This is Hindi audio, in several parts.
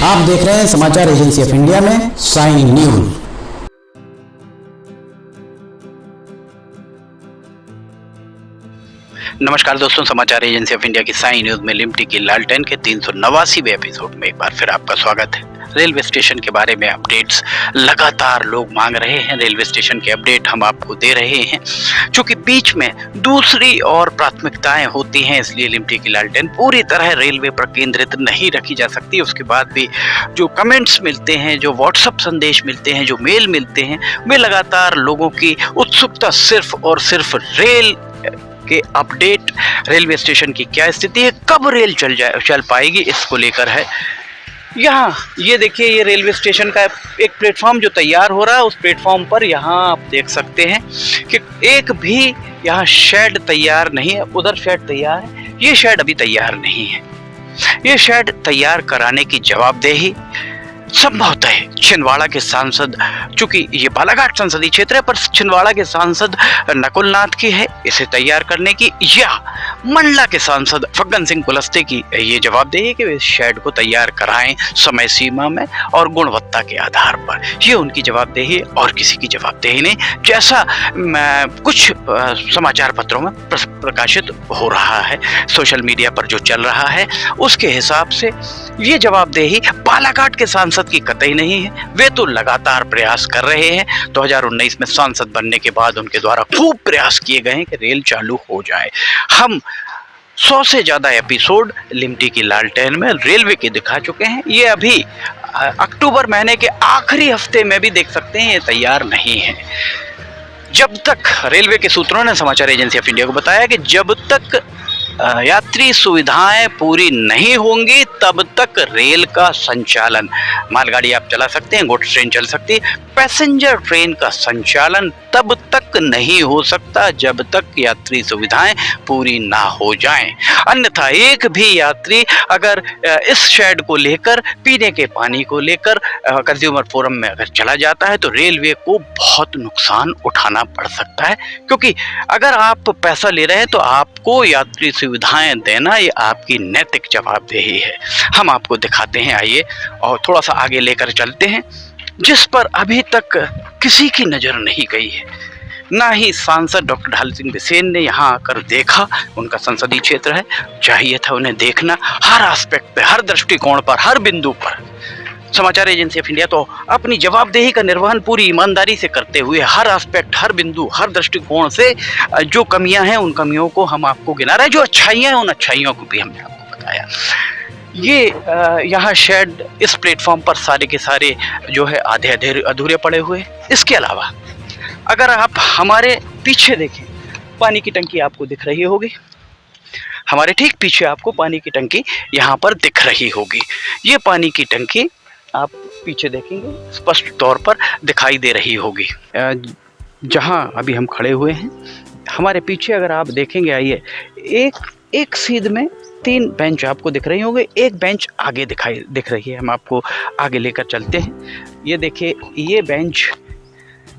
आप देख रहे हैं समाचार एजेंसी ऑफ इंडिया में साइन न्यूज। नमस्कार दोस्तों, समाचार एजेंसी ऑफ इंडिया की साइन न्यूज में लिमटी की लालटेन के 389वें एपिसोड में एक बार फिर आपका स्वागत है। रेलवे स्टेशन के बारे में अपडेट्स लगातार लोग मांग रहे हैं। रेलवे स्टेशन के अपडेट हम आपको दे रहे हैं। चूंकि बीच में दूसरी और प्राथमिकताएं होती हैं, इसलिए लिमटी की लालटेन पूरी तरह रेलवे पर केंद्रित नहीं रखी जा सकती। उसके बाद भी जो कमेंट्स मिलते हैं, जो व्हाट्सएप संदेश मिलते हैं, जो मेल मिलते हैं, वे लगातार लोगों की उत्सुकता सिर्फ और सिर्फ रेल के अपडेट, रेलवे स्टेशन की क्या स्थिति है, कब रेल चल पाएगी, इसको लेकर है। यहाँ ये देखिए, ये रेलवे स्टेशन का एक प्लेटफॉर्म जो तैयार हो रहा है, उस प्लेटफॉर्म पर यहाँ आप देख सकते हैं कि एक भी यहाँ शेड तैयार नहीं है। उधर शेड तैयार है, ये शेड अभी तैयार नहीं है। ये शेड तैयार कराने की जवाबदेही संभवतः छिंदवाड़ा के सांसद, चूंकि ये बालाघाट संसदीय क्षेत्र है, पर छिंदवाड़ा के सांसद नकुल नाथ की है इसे तैयार करने की, या मंडला के सांसद फग्गन सिंह कुलस्ते की ये जवाबदेही कि वे इस शेड को तैयार कराएं समय सीमा में और गुणवत्ता के आधार पर। ये उनकी जवाबदेही और किसी की जवाबदेही नहीं, जैसा कुछ समाचार पत्रों में प्रकाशित हो रहा है, सोशल मीडिया पर जो चल रहा है उसके हिसाब से ये जवाबदेही बालाघाट के सांसद की कतई नहीं है। वे तो लगातार प्रयास कर रहे हैं। 2019 में सांसद बनने के बाद उनके द्वारा खूब प्रयास किए गए हैं कि रेल चालू हो जाए। हम 100 से ज्यादा एपिसोड लिमटी की लालटेन में रेलवे के दिखा चुके हैं। ये अभी अक्टूबर महीने के आखिरी हफ्ते में भी देख सकते हैं, ये तैयार नहीं है। जब तक रेलवे के सूत्रों ने समाचार एजेंसी ऑफ इंडिया को बताया कि जब तक यात्री सुविधाएं पूरी नहीं होंगी तब तक रेल का संचालन, मालगाड़ी आप चला सकते हैं, गुड्स ट्रेन चल सकती है, पैसेंजर ट्रेन का संचालन तब तक नहीं हो सकता जब तक यात्री सुविधाएं पूरी ना हो जाएं। अन्यथा एक भी यात्री अगर इस शेड को लेकर, पीने के पानी को लेकर कंज्यूमर फोरम में अगर चला जाता है तो रेलवे को बहुत नुकसान उठाना पड़ सकता है। क्योंकि अगर आप पैसा ले रहे हैं तो आपको यात्री सुविधाएं देना ये आपकी नैतिक जवाबदेही है। हम आपको दिखाते हैं, आइए और थोड़ा सा आगे लेकर चलते हैं, जिस पर अभी तक किसी की नजर नहीं गई है। ना ही सांसद डॉक्टर ढाल सिंह बिसेन ने यहाँ आकर देखा, उनका संसदीय क्षेत्र है, चाहिए था उन्हें देखना हर एस्पेक्ट पे, हर दृष्टिकोण पर, हर बिंदु पर। समाचार एजेंसी ऑफ इंडिया तो अपनी जवाबदेही का निर्वहन पूरी ईमानदारी से करते हुए हर एस्पेक्ट, हर बिंदु, हर दृष्टिकोण से जो कमियां हैं उन कमियों को हम आपको गिना रहे हैं, जो अच्छाइयां हैं उन अच्छाइयों को भी हमने आपको बताया। ये यहाँ शेड, इस प्लेटफॉर्म पर सारे के सारे जो है आधे अधूरे पड़े हुए। इसके अलावा अगर आप हमारे पीछे देखें, पानी की टंकी आपको दिख रही होगी, हमारे ठीक पीछे आपको पानी की टंकी यहाँ पर दिख रही होगी। ये पानी की टंकी आप पीछे देखेंगे स्पष्ट तौर पर दिखाई दे रही होगी। जहाँ अभी हम खड़े हुए हैं, हमारे पीछे अगर आप देखेंगे, आइए, एक सीध में 3 बेंच आपको दिख रही होंगे, एक बेंच आगे दिख रही है। हम आपको आगे लेकर चलते हैं। ये देखिए, ये बेंच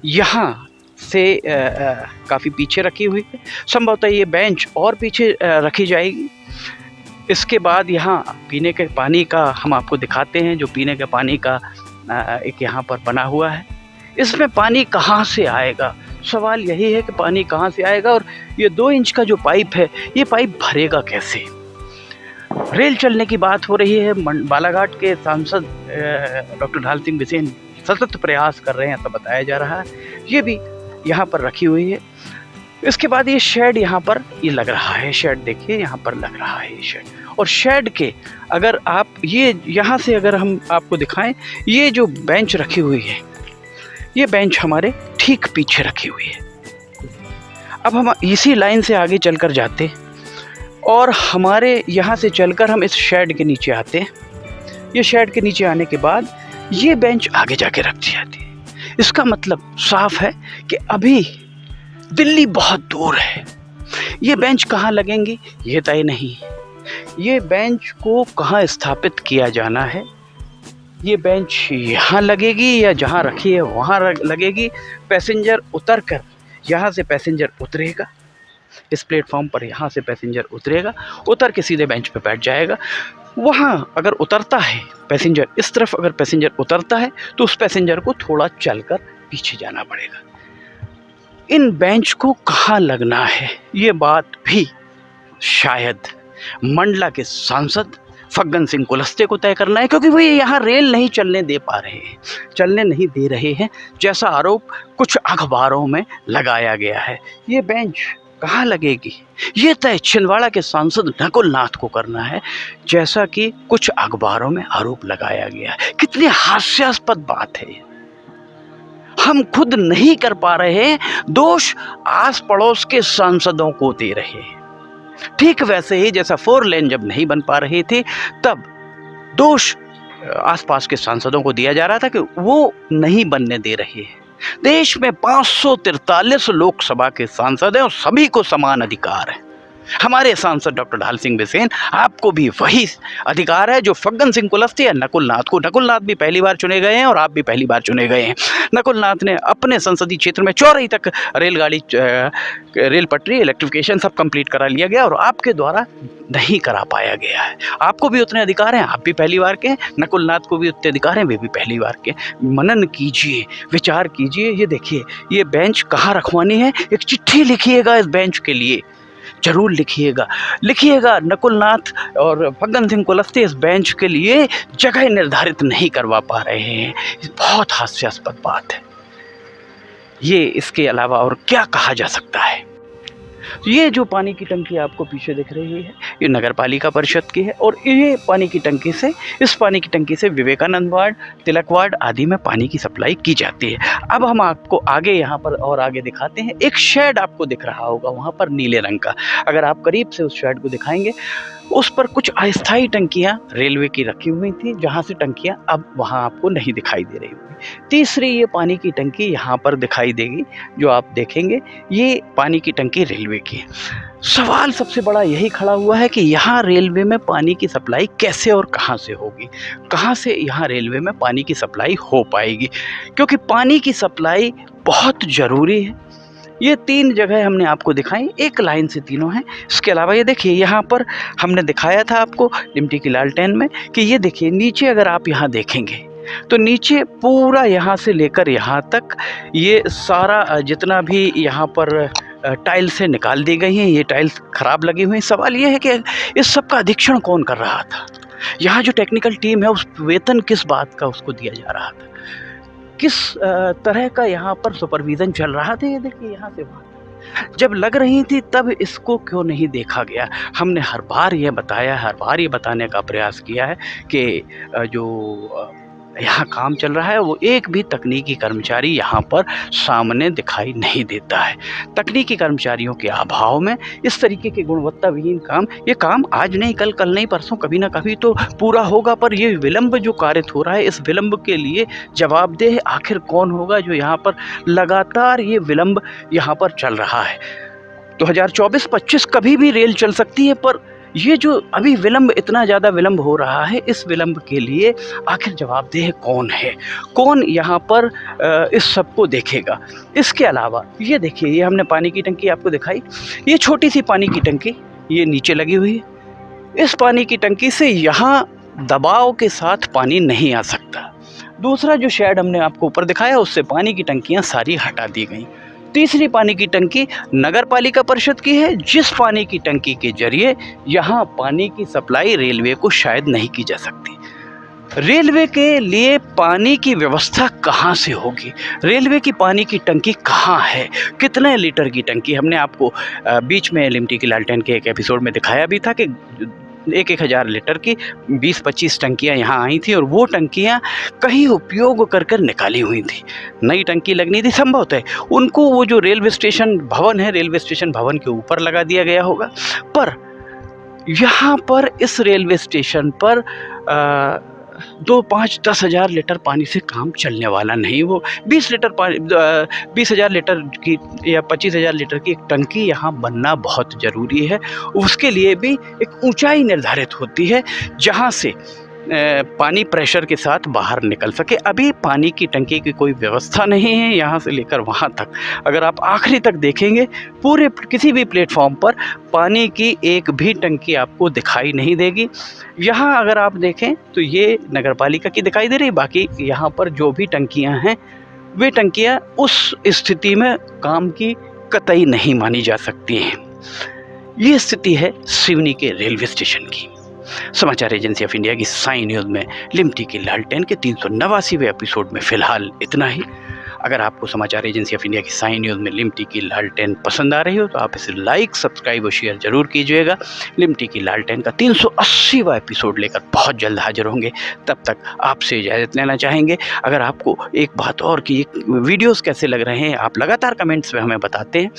यहाँ से काफ़ी पीछे रखी हुई है। संभवतः ये बेंच और पीछे रखी जाएगी। इसके बाद यहाँ पीने के पानी का हम आपको दिखाते हैं, जो पीने के पानी का एक यहाँ पर बना हुआ है। इसमें पानी कहाँ से आएगा? सवाल यही है कि पानी कहाँ से आएगा, और ये 2 इंच का जो पाइप है, ये पाइप भरेगा कैसे? रेल चलने की बात हो रही है। बालाघाट के सांसद डॉक्टर ढाल सिंह बिसेन सतत प्रयास कर रहे हैं, ऐसा बताया जा रहा है। ये भी यहाँ पर रखी हुई है। इसके बाद ये शेड यहाँ पर ये लग रहा है, शेड देखिए यहाँ पर लग रहा है ये शेड। और शेड के अगर आप ये यहाँ से अगर हम आपको दिखाएं, ये जो बेंच रखी हुई है, ये बेंच हमारे ठीक पीछे रखी हुई है। अब हम इसी लाइन से आगे चलकर जाते और हमारे यहाँ से चलकर हम इस शेड के नीचे आते हैं। ये शेड के नीचे आने के बाद ये बेंच आगे जाके रख दी जाती है। इसका मतलब साफ है कि अभी दिल्ली बहुत दूर है। ये बेंच कहाँ लगेंगी ये तय नहीं है। ये बेंच को कहाँ स्थापित किया जाना है, ये बेंच यहाँ लगेगी या जहाँ रखी है वहाँ लगेगी। पैसेंजर उतर कर यहाँ से पैसेंजर उतरेगा, इस प्लेटफॉर्म पर यहाँ से पैसेंजर उतरेगा, उतर के सीधे बेंच पे बैठ जाएगा। वहाँ अगर उतरता है पैसेंजर, इस तरफ अगर पैसेंजर उतरता है तो उस पैसेंजर को थोड़ा चलकर पीछे जाना पड़ेगा। इन बेंच को कहाँ लगना है, ये बात भी शायद मंडला के सांसद फग्गन सिंह कुलस्ते को तय करना है, क्योंकि वो यहाँ रेल नहीं चलने दे पा रहे हैं, चलने नहीं दे रहे हैं, जैसा आरोप कुछ अखबारों में लगाया गया है। ये बेंच कहाँ लगेगी, ये तय छिंदवाड़ा के सांसद नकुल नाथ को करना है, जैसा कि कुछ अखबारों में आरोप लगाया गया है। कितनी हास्यास्पद बात है। हम खुद नहीं कर पा रहे हैं, दोष आस पड़ोस के सांसदों को दे रहे हैं। ठीक वैसे ही जैसा 4 लेन जब नहीं बन पा रहे थे, तब दोष आसपास के सांसदों को दिया जा रहा था कि वो नहीं बनने दे रहे हैं। देश में 543 लोकसभा के सांसद हैं और सभी को समान अधिकार है। हमारे सांसद डॉक्टर ढाल सिंह बिसेन, आपको भी वही अधिकार है जो फग्गन सिंह कुलस्ते या नकुल नाथ को। नकुल नाथ भी पहली बार चुने गए हैं और आप भी पहली बार चुने गए हैं। नकुल नाथ ने अपने संसदीय क्षेत्र में चौराही तक रेलगाड़ी, रेल पटरी, इलेक्ट्रिफिकेशन सब कंप्लीट करा लिया गया और आपके द्वारा नहीं करा पाया गया है। आपको भी उतने अधिकार हैं, आप भी पहली बार के, नकुल नाथ को भी उतने अधिकार हैं, वे भी पहली बार के। मनन कीजिए, विचार कीजिए। ये देखिए, ये बेंच कहाँ रखवानी है, एक चिट्ठी लिखिएगा इस बेंच के लिए, जरूर लिखिएगा। नकुल नाथ और फग्गन सिंह कुलस्ते इस बेंच के लिए जगह निर्धारित नहीं करवा पा रहे हैं। बहुत हास्यास्पद बात है ये। इसके अलावा और क्या कहा जा सकता है। ये जो पानी की टंकी आपको पीछे दिख रही है, ये नगर पालिका परिषद की है और ये पानी की टंकी से, इस पानी की टंकी से विवेकानंद वार्ड, तिलक वार्ड आदि में पानी की सप्लाई की जाती है। अब हम आपको आगे यहाँ पर और आगे दिखाते हैं। एक शेड आपको दिख रहा होगा वहाँ पर नीले रंग का। अगर आप करीब से उस शेड को दिखाएंगे, उस पर कुछ अस्थायी टंकियाँ रेलवे की रखी हुई थी, जहाँ से टंकियाँ अब वहाँ आपको नहीं दिखाई दे रही होगी। तीसरी ये पानी की टंकी यहाँ पर दिखाई देगी, जो आप देखेंगे, ये पानी की टंकी रेलवे की है। सवाल सबसे बड़ा यही खड़ा हुआ है कि यहाँ रेलवे में पानी की सप्लाई कैसे और कहाँ से होगी, कहाँ से यहाँ रेलवे में पानी की सप्लाई हो पाएगी, क्योंकि पानी की सप्लाई बहुत ज़रूरी है। ये 3 जगह हमने आपको दिखाई, एक लाइन से तीनों हैं। इसके अलावा ये देखिए, यहाँ पर हमने दिखाया था आपको लिमटी की लालटेन में कि ये देखिए नीचे, अगर आप यहाँ देखेंगे तो नीचे पूरा यहाँ से लेकर यहाँ तक ये सारा जितना भी यहाँ पर टाइल्सें निकाल दी गई हैं, ये टाइल्स ख़राब लगी हुई हैं। सवाल ये है कि इस सब का अधीक्षण कौन कर रहा था, यहाँ जो टेक्निकल टीम है उस वेतन किस बात का उसको दिया जा रहा था, किस तरह का यहाँ पर सुपरविज़न चल रहा था। ये देखिए, यहाँ से वहाँ जब लग रही थी तब इसको क्यों नहीं देखा गया। हमने हर बार ये बताया, हर बार ये बताने का प्रयास किया है कि जो यहाँ काम चल रहा है वो एक भी तकनीकी कर्मचारी यहाँ पर सामने दिखाई नहीं देता है। तकनीकी कर्मचारियों के अभाव में इस तरीके के गुणवत्ता विहीन काम, ये काम आज नहीं कल, कल नहीं परसों, कभी ना कभी तो पूरा होगा। पर ये विलंब जो कारित हो रहा है, इस विलंब के लिए जवाबदेह आखिर कौन होगा, जो यहाँ पर लगातार ये विलंब यहाँ पर चल रहा है। 2024-25 कभी भी रेल चल सकती है, पर ये जो अभी विलंब, इतना ज़्यादा विलंब हो रहा है, इस विलंब के लिए आखिर जवाबदेह कौन है, कौन यहाँ पर इस सब को देखेगा। इसके अलावा ये देखिए, ये हमने पानी की टंकी आपको दिखाई, ये छोटी सी पानी की टंकी ये नीचे लगी हुई है। इस पानी की टंकी से यहाँ दबाव के साथ पानी नहीं आ सकता। दूसरा जो शेड हमने आपको ऊपर दिखाया, उससे पानी की टंकियाँ सारी हटा दी गई। तीसरी पानी की टंकी नगर पालिका परिषद की है, जिस पानी की टंकी के जरिए यहाँ पानी की सप्लाई रेलवे को शायद नहीं की जा सकती। रेलवे के लिए पानी की व्यवस्था कहाँ से होगी, रेलवे की पानी की टंकी कहाँ है, कितने लीटर की टंकी। हमने आपको बीच में लिमटी की लालटेन के एक एपिसोड में दिखाया भी था कि 1,000 लीटर की 20-25 टंकियाँ यहाँ आई थी और वो टंकियाँ कहीं उपयोग कर कर निकाली हुई थी। नई टंकी लगनी थी, संभवतः उनको वो जो रेलवे स्टेशन भवन है, रेलवे स्टेशन भवन के ऊपर लगा दिया गया होगा। पर यहाँ पर इस रेलवे स्टेशन पर 2-5-10 हज़ार लीटर पानी से काम चलने वाला नहीं। वो 20 लीटर पानी, 20,000 लीटर की या 25,000 लीटर की एक टंकी यहाँ बनना बहुत ज़रूरी है। उसके लिए भी एक ऊंचाई निर्धारित होती है, जहाँ से पानी प्रेशर के साथ बाहर निकल सके। अभी पानी की टंकी की कोई व्यवस्था नहीं है यहाँ से लेकर वहाँ तक। अगर आप आखिरी तक देखेंगे पूरे किसी भी प्लेटफॉर्म पर पानी की एक भी टंकी आपको दिखाई नहीं देगी। यहाँ अगर आप देखें तो ये नगर पालिका की दिखाई दे रही, बाकी यहाँ पर जो भी टंकियाँ हैं वे टंकियाँ उस स्थिति में काम की कतई नहीं मानी जा सकती हैं। ये स्थिति है सिवनी के रेलवे स्टेशन की। समाचार एजेंसी ऑफ इंडिया की साई न्यूज़ में लिमटी की लालटेन के 389वें एपिसोड में फ़िलहाल इतना ही। अगर आपको समाचार एजेंसी ऑफ इंडिया की साई न्यूज़ में लिमटी की लालटेन पसंद आ रही हो तो आप इसे लाइक, सब्सक्राइब और शेयर ज़रूर कीजिएगा। लिमटी की लालटेन का 380वां एपिसोड लेकर बहुत जल्द हाजिर होंगे। तब तक आपसे इजाज़त लेना चाहेंगे। अगर आपको एक बात और कि वीडियोज़ कैसे लग रहे हैं, आप लगातार कमेंट्स में हमें बताते हैं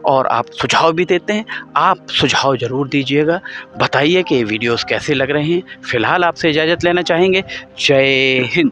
और आप सुझाव भी देते हैं। आप सुझाव ज़रूर दीजिएगा, बताइए कि वीडियोज़ कैसे लग रहे हैं। फ़िलहाल आपसे इजाज़त लेना चाहेंगे। जय हिंद।